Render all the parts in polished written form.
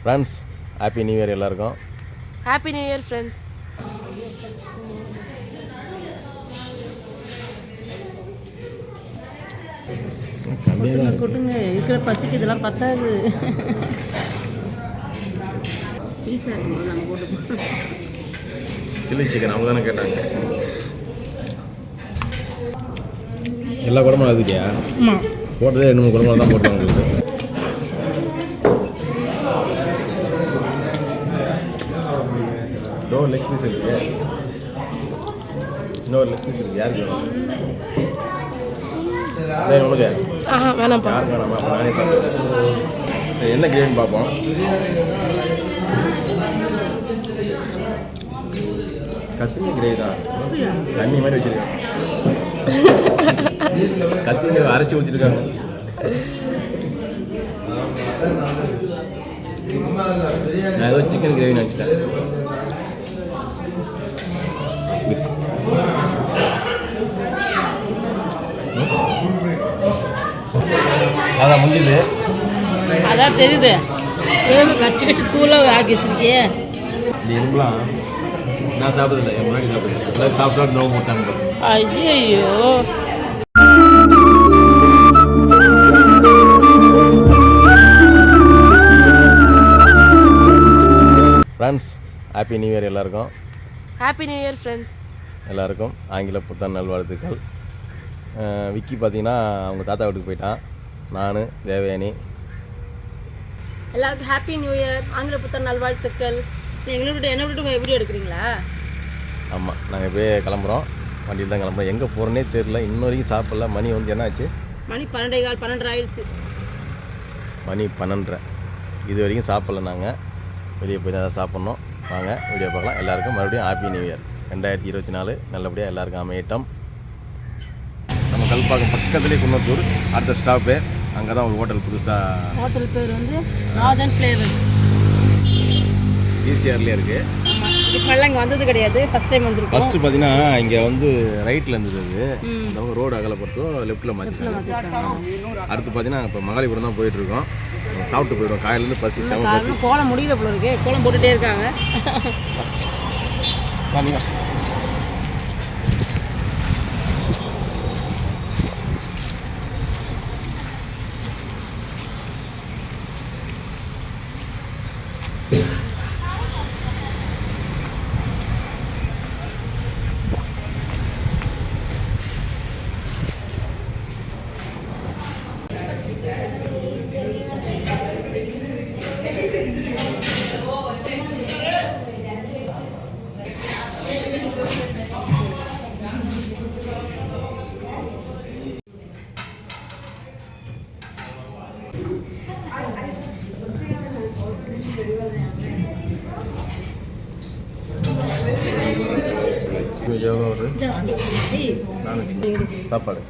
Friends, happy new year எல்லாருக்கும். Happy new year friends. கொட்டுங்க இருக்கிற பசிக்கு இதெல்லாம் பத்தாது. பீஸா இருக்கும் நாங்கள் போட்டு சில்லி சிக்கன் அவங்க தானே கேட்டாங்க. எல்லா குழம்பும் அதுக்கியா? ஆமாம், போட்டதே 2-3 குழம்பு தான் போட்டாங்க உங்களுக்கு. இன்னொரு லெக் பீஸ் இருக்கு, இன்னொரு லெக் பீஸ் இருக்கு. யாருக்கு வேணும்? உனக்கு வேணாம்ப்பா. யாருக்கு வேணாமா? அப்போ நானே சாப்பிடுவேன். என்ன கிரேவின்னு பார்ப்போம். கத்திரிக்காய் கிரேவி தான், தண்ணி மாதிரி வச்சுருக்காங்க. கத்திரிக்காய் அரைச்சி ஊற்றிருக்காங்க. நான் ஏதோ சிக்கன் கிரேவி நினச்சிட்டேன். அதான் முடிஞ்சது. அதான் தெரியுது. கட்சி கட்சி தூளாக ஆக்கி வச்சிருக்கியே. இந்த எலும்புலாம் நான் சாப்பிட்றதில்ல, என் முன்னாடி சாப்பிடுறேன். எல்லாம் சாப்பிட்டு நோவு போட்டாங்க. ஐயோ, ஃப்ரெண்ட்ஸ், ஹாப்பி நியூ இயர் எல்லாருக்கும். Happy new year friends. எல்லாருக்கும் ஆங்கில புத்தாண்டு நல்வாழ்த்துக்கள். விக்கி பார்த்தீங்கன்னா அவங்க தாத்தா வீட்டுக்கு போயிட்டான். நான் தேவயானி எல்லாருக்கும் ஹாப்பி நியூ இயர், ஆங்கில புத்தாண்டு நல்வாழ்த்துக்கள். எங்களை விட்டு என்ன விட்டு வீடியோ எடுக்கிறீங்களா? ஆமாம், நாங்கள் போய் கிளம்புறோம். வண்டியில் தான் கிளம்புறோம். எங்கே போகிறோன்னே தெரில. இன்ன வரைக்கும் சாப்பிடல. மணி வந்து என்ன ஆச்சு? மணி 12:15 ஆயிடுச்சு. மணி 12:30. இது வரைக்கும் சாப்பிடல. நாங்கள் வெளியே போய் தான் சாப்பிட்ணும். வாங்க வீடியோ பார்க்கலாம். எல்லாருக்கும் மறுபடியும் ஹாப்பி நியூ இயர் 2024 நல்லபடியாக எல்லாருக்கும் அமையட்டும். நம்ம கல்பாக்கம் பக்கத்துலேயே குன்னத்தூர். அடுத்த ஸ்டாப்பு அங்கே தான் ஒரு ஹோட்டல் புதுசாக. ஹோட்டல் பேர் வந்து நார்தன் ஃப்ளேவர்ஸ். ஈசிஆர்லேயே இருக்குது. இதுக்கு இங்கே வந்தது கிடையாது, ஃபஸ்ட் டைம் வந்துருக்கோம். ஃபஸ்ட்டு பார்த்தீங்கன்னா இங்கே வந்து ரைட்டில் இருந்தது. அது இந்த ரோடு அகலப்படுத்தும், லெஃப்ட்டில் மாற்றிட்டாங்க. அடுத்து பார்த்தீங்கன்னா இப்போ மகாலிபுரம் தான் போயிட்டுருக்கோம். சாப்பிட்டு போயிடுவோம். காலையிலேருந்து பசி செம பசி. கோலம் முடியல போல இருக்கு. கோலம் போட்டுகிட்டே இருக்காங்க. சாப்பாடு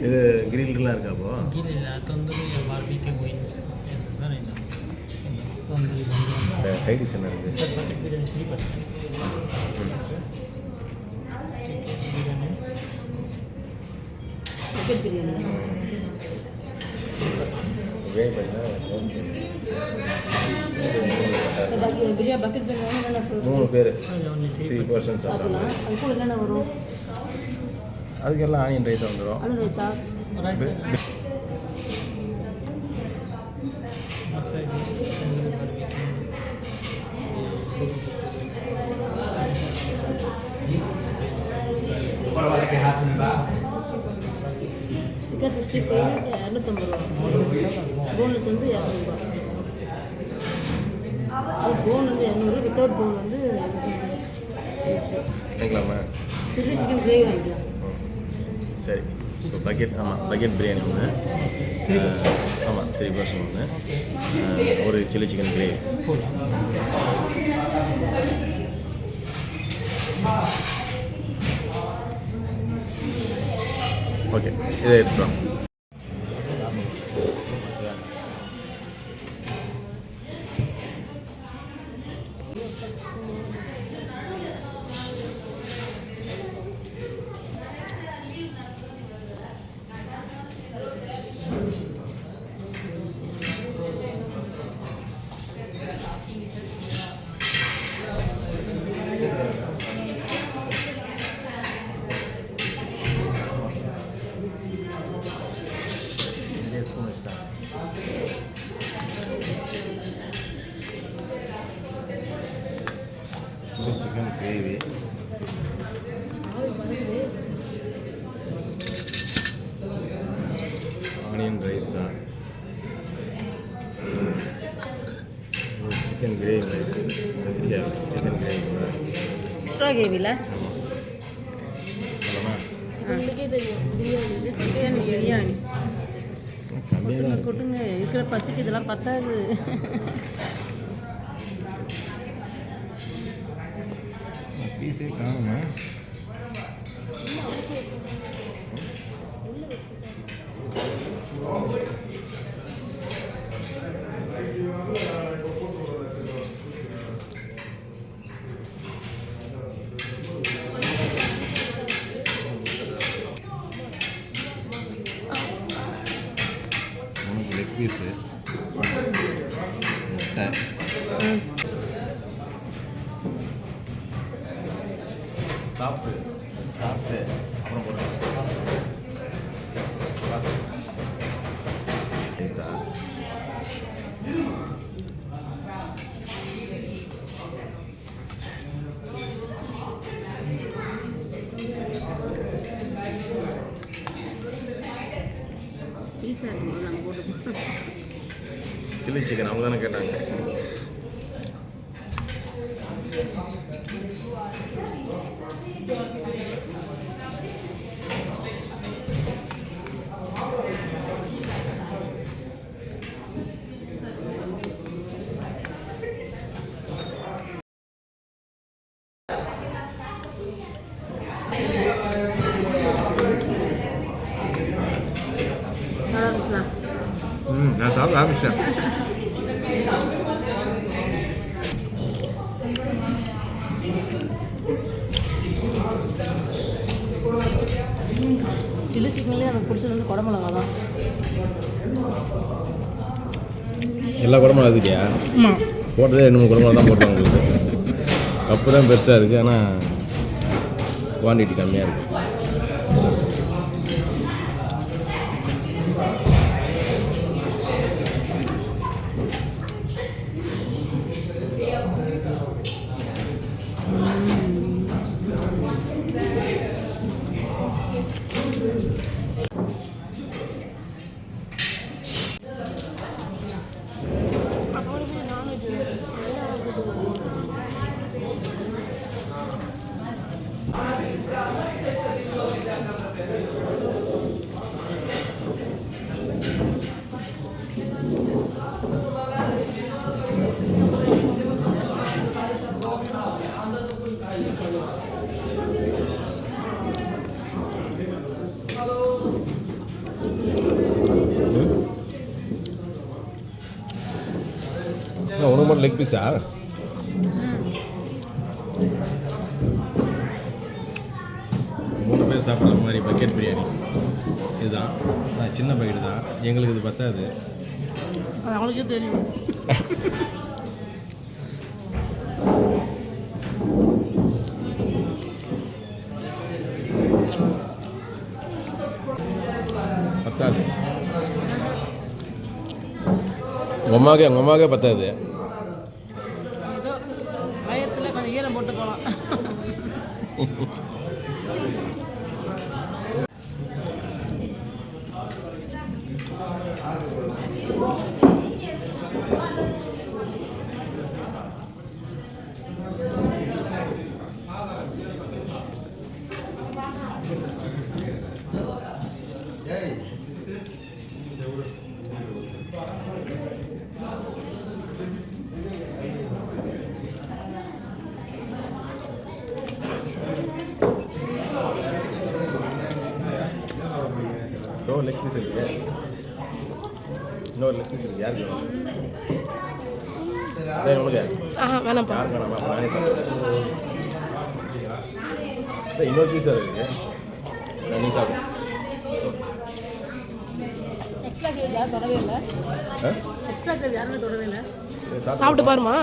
இது கிரில்லாம் இருக்கா? அப்போ சைட் டிஷ் என்ன இருக்குது? மூணு பேர் 3 பர்சன்ட் சாப்பிட்றாங்க. அதுக்கெல்லாம் ஆனியன் ரைத்தா வந்துடும். சிக்கன் 65 250 ரூபா. போன்லெஸ் வந்து 200 ரூபா. அது போன் வந்து 200, வித்தவுட் போன் வந்து வாங்கிக்கலாமா? சில்லி சிக்கன் கிரேவி வாங்கிக்கலாம். சரி, இப்போ பக்கெட். ஆமாம், பக்கெட் பிரியாணி ஒன்று. ஆமாம், 3 பர்சன்ட் ஒன்று. ஒரு சில்லி சிக்கன் கிரேவி. ஓகே, இதை எடுத்துட்டோம். ஆனியன் ரைத்தா, சிக்கன் கிரேவி மாதிரி கத்திரிக்காய் சிக்கன் கிரேவி எக்ஸ்ட்ரா கேவியில் ஆமாம் சொல்லமா உங்களுக்கே தெரியும் பிரியாணி பிரியாணி பிரியாணி கம்மியாக தான் கொட்டுங்க இருக்கிற பசிக்கு இதெல்லாம் பத்தாது. பீஸே காணுமா? உனக்கு லெக் பீஸு முட்டை சாப்பிட்டு அப்புறம் போடுறேன். பீஸாக இருக்கும்போது நாங்கள் போட்டு சில்லி சிக்கன் அவங்க தானே கேட்டாங்க. நல்லா இருந்துச்சுண்ணா. நான் சாப்பிட ஆரம்பிச்சேன். சில்லி சிக்கன்லேயே எனக்கு பிடிச்சது வந்து குடமிளகா தான். எல்லா குடம்பும் அதுக்கியா ஆமாம் போட்டதே 2-3 குடம்புல தான் போட்டாங்க உங்களுக்கு. கப்பு தான் பெருசாக இருக்குது, ஆனால் குவான்டிட்டி கம்மியாக இருக்குது. உனக்கு மட்டும் லெக் பீஸா? மூணு பேர் சாப்பிட்ற மாதிரி பக்கெட் பிரியாணி இதுதான். ஆனால் சின்ன பக்கெட் தான், எங்களுக்கு இது பத்தாது. அது அவங்களுக்கே தெரியும். பத்தாது, உங்கள் அம்மாவுக்கே பத்தாது. ஏதோ வயத்தில் கொஞ்சம் ஈரம் போட்டு போகலாம். இன்னொரு லெக் பீஸ் இருக்கு, இன்னொரு லெக் பீஸ் இருக்கு. யாருக்கு வேணும்? உங்களுக்கு வேணாம்ப்பா. யாருக்கு வேணாமா? அப்போ நானே சாப்பிடுறேன். இன்னொரு பீஸ் இருக்கு, நீ சாப்பிடு. எக்ஸ்ட்ரா கிரேவி யாரும் தொடவே இல்லை. எக்ஸ்ட்ரா கிரேவி யாருமே தொடவே இல்லை. சாப்பிட்டு பாருமா.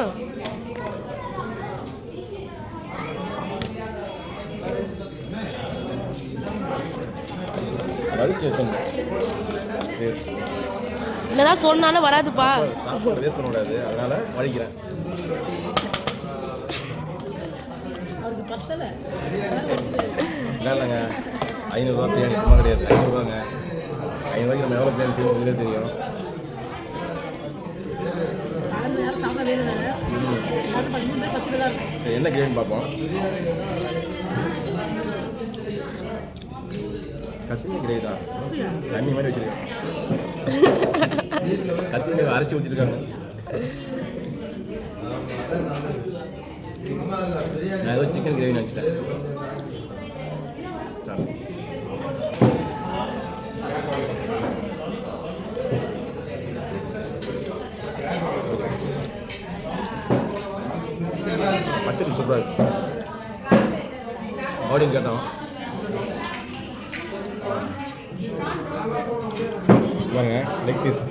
என்னதான் சொன்னாலும் வராதுப்பா. சாப்பாடு வேஸ்ட் பண்ணக்கூடாது, அதனால வலிக்கிறேன். அவருக்கு பத்தலை. இல்லை இல்லைங்க, 500 பிரியாணி சும்மா கிடையாது. 500 500 நம்ம எவ்வளோ பிரியாணி செய்வோம் உங்களுக்கே தெரியும். சரி, என்ன கிரேவின்னு பார்ப்போம். கத்திரிக்காய் கிரேவி தான், தண்ணி மாதிரி வச்சுருக்கேன். கத்திரிக்காய் அரைச்சி ஊற்றிருக்காங்க. நான் ஏதோ சிக்கன் கிரேவி நினச்சிட்டேன். பச்சடி சூப்பராக இருக்கு. ஆடியன் கேட்டோம் பாருங்க, லெக் பீஸ்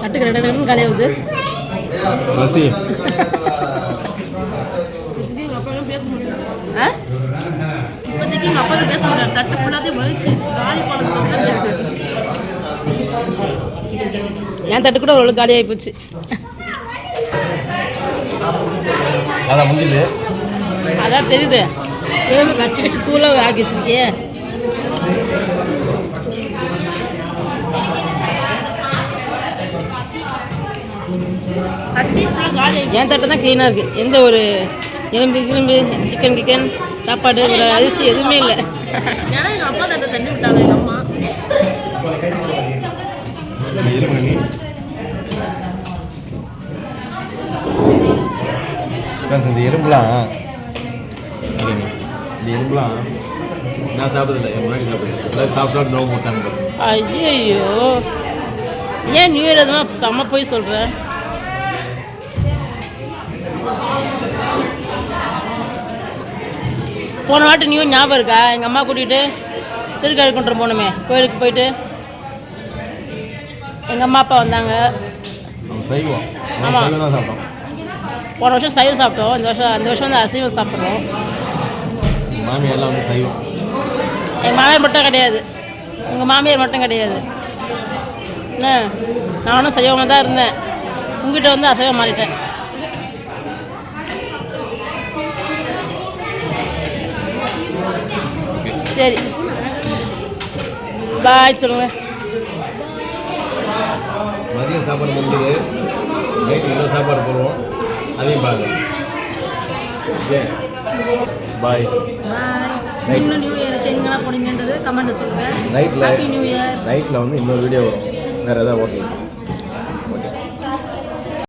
தட்டு கடை கலையாகுது. ரசி எங்கள் அப்பா பேச முடியாது. ஆ இப்போதைக்கு எங்கள் அப்பா பேச முடியாது. தட்டு ஃபுல்லாகவே மகிழ்ச்சி காலி பழத்துக்கு தான் பேசுவேன். என் தட்டு கூட ஒரு காலியாகி போச்சு. அதான் முடிஞ்சது. அதான் தெரியுது. ஏன் கட்சி கட்சி தூளாக ஆக்கி வச்சிருக்கியே. தட்டி ஃபுல்லாக காலி. என் தட்டு தான் க்ளீனாக இருக்குது. எந்த ஒரு எலும்பு சிக்கன் சாப்பாடு ஒரு அரிசி எதுவுமே இல்லை. ஏன்னா எங்கள் அப்பா தட்டை தண்ணி விட்டாங்க எங்கள் அம்மா. இந்த எறும்புலாம் நான் சாப்பிட்றதில்ல, என் முன்னாடி சாப்பிடுறேன். சாப்பிட்டு நோவு போட்டாங்க. ஐயோ, ஏன் நியூ இயர் எதுவும் செம்ம போய் சொல்கிறேன். போன வாட்டி நியூ ஞாபகம் இருக்கா? எங்கள் அம்மா கூட்டிகிட்டு திருக்கழுக்குன்றம் போனோமே, கோயிலுக்கு போயிட்டு எங்கள் அம்மா அப்பா வந்தாங்க. சைவம். ஆமாம், சைவம் தான் சாப்பிட்டோம். போன வருஷம் சைவம் சாப்பிட்டோம். அந்த வருஷம் வந்து அசைவம் சாப்பிட்றோம். மாமியாரெல்லாம் வந்து சைவம். எங்கள் மாமியார் மட்டும் கிடையாது, உங்கள் மாமியார் மட்டும் கிடையாது. என்ன, நானும் சைவமாக தான் இருந்தேன். உங்ககிட்ட வந்து அசைவம் மாறிட்டேன். சரி, பாய் சொல்லுங்கள். மதியம் சாப்பாடு முடிஞ்சது, நைட்டு இன்னும் சாப்பாடு போடுவோம், அதையும் பாருங்க. பாய். நீங்களும் நியூ இயருக்கு எங்கெல்லாம் போனீங்கன்றது கமெண்ட் சொல்லுங்கள். நைட்டில் நியூ இயர் நைட்டில் வந்து இன்னொரு வீடியோ வரும், வேறு ஏதாவது ஓட்டலாம்.